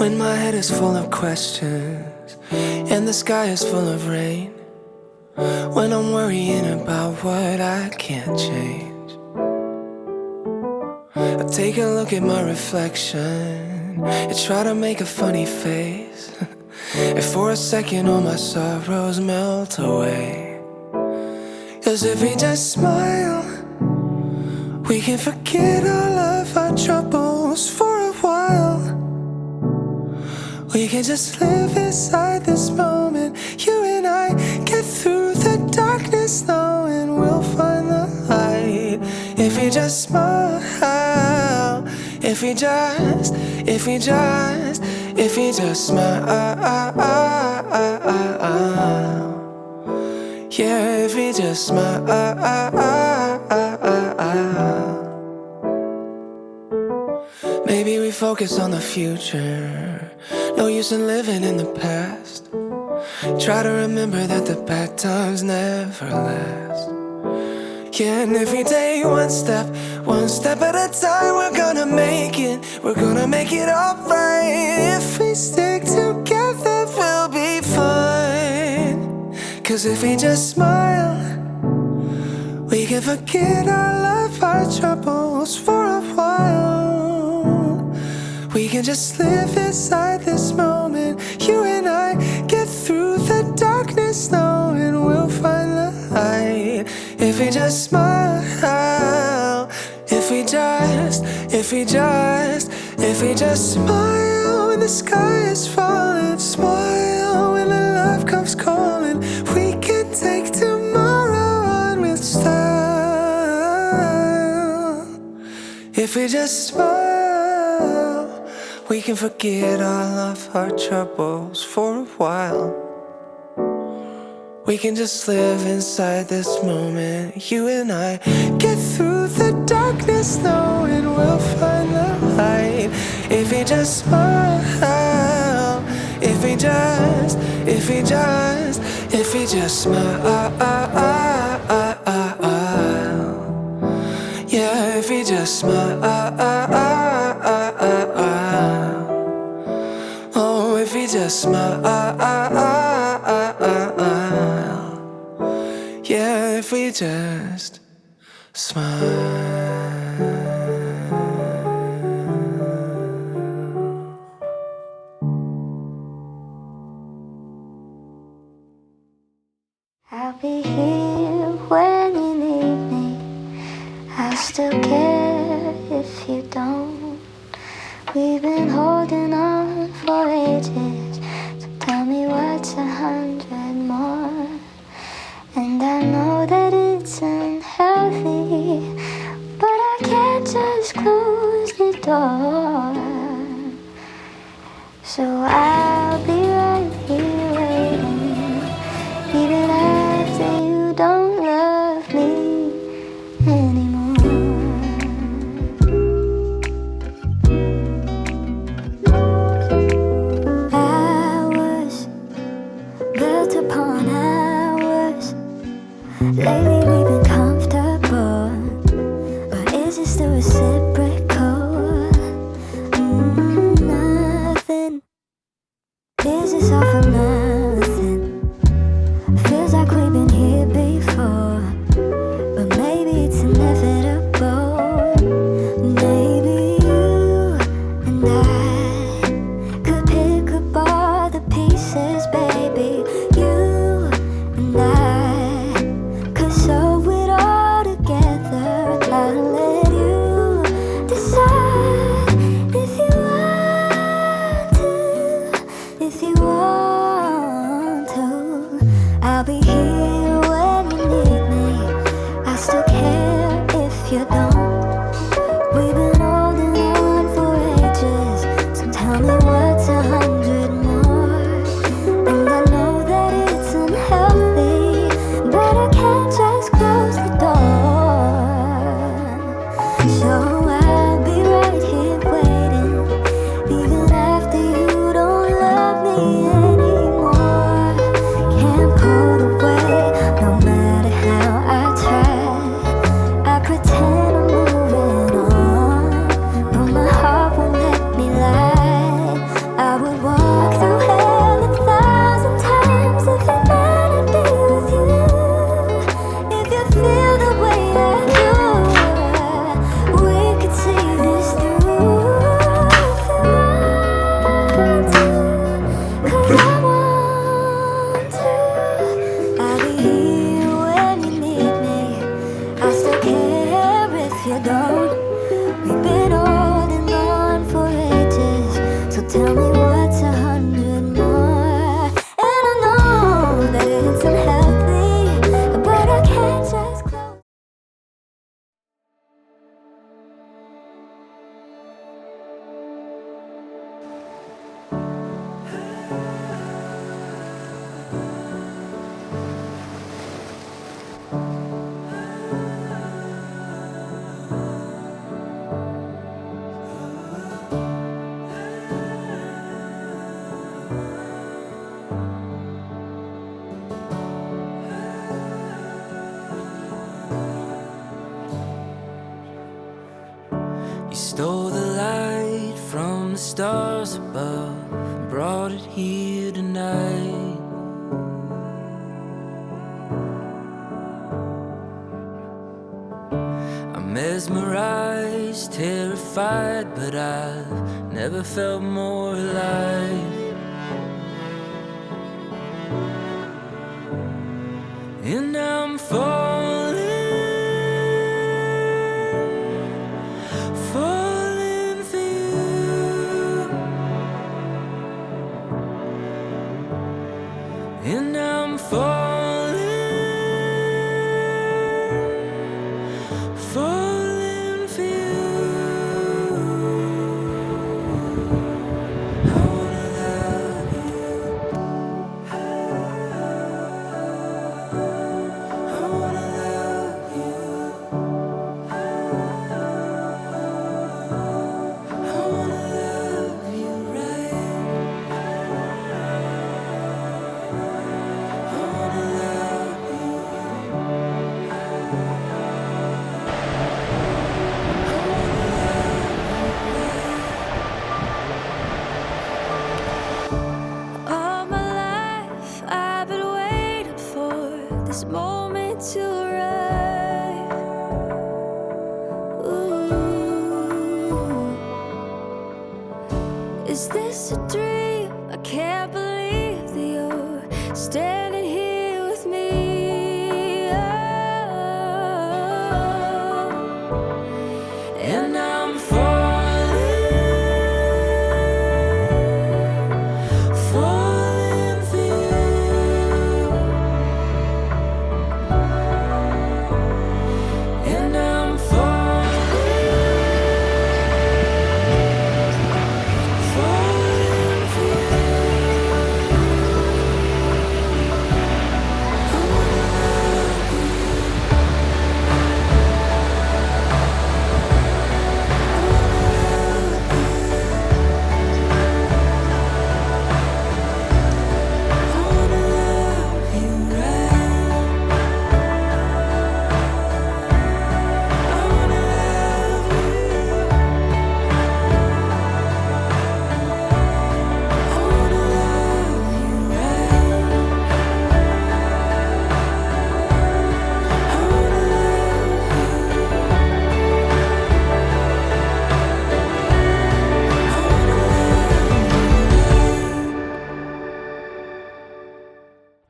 When my head is full of questions and the sky is full of rain, when I'm worrying about what I can't change, I take a look at my reflection and try to make a funny face. And for a second all my sorrows melt away. 'Cause if we just smile, we can forget all of our troubles for a while. We can just live inside this moment. You and I get through the darkness knowing we'll find the light. If we just smile, if we just smile. Yeah, if we just smile. Maybe we focus on the future. No use in living in the past. Try to remember that the bad times never last. Yeah, and if we take one step at a time, we're gonna make it. We're gonna make it alright. If we stick together, we'll be fine. 'Cause if we just smile, we can forget all of our troubles for a while. We can just live inside this moment. You and I get through the darkness knowing we'll find the light. If we just smile, if we just smile when the sky is falling, smile when the love comes calling. We can take tomorrow on with style. If we just smile, we can forget all of our troubles for a while. We can just live inside this moment. You and I get through the darkness knowing we'll find the light. If we just smile, if we just smile. Yeah, if we just smile. Oh, if we just smile. Yeah, if we just smile. I'll be here when you need me. I'll still care if you don't. We've been holding on for ages, so tell me what's 100 more. And I know that it's unhealthy, but I can't just close the door. So I'll be right here waiting, even after you don't love me anymore. Hours built upon hours. Lately we've been comfortable, but is it still reciprocal? Nothing. Is this all for nothing? Feels like we've been here before, but maybe it's inevitable. Maybe you and I could pick up all the pieces, baby. You and I could sew it all together. I'll let you decide if you want to, if you want to. I'll be here when you need me. I still care if you don't. We've been holding on for ages, so tell me what's 100 more. And I know that it's unhealthy, but I can't just close the door. So I'll be right here waiting, even after you don't love me anymore. Can't pull away, no matter how I try. I pretend I'm don't. We've been holding on for ages, so tell me what's 100 more. And I know that it's unhealthy, but I can't just close. You stole the light from the stars above and brought it here tonight. I'm mesmerized, terrified, but I've never felt more alive. And I'm falling for you. And I'm falling for you. I wanna love you. I wanna love you. I wanna love you right. I wanna love you. All my life I've been waiting for this moment to arrive. Ooh. Is this a dream?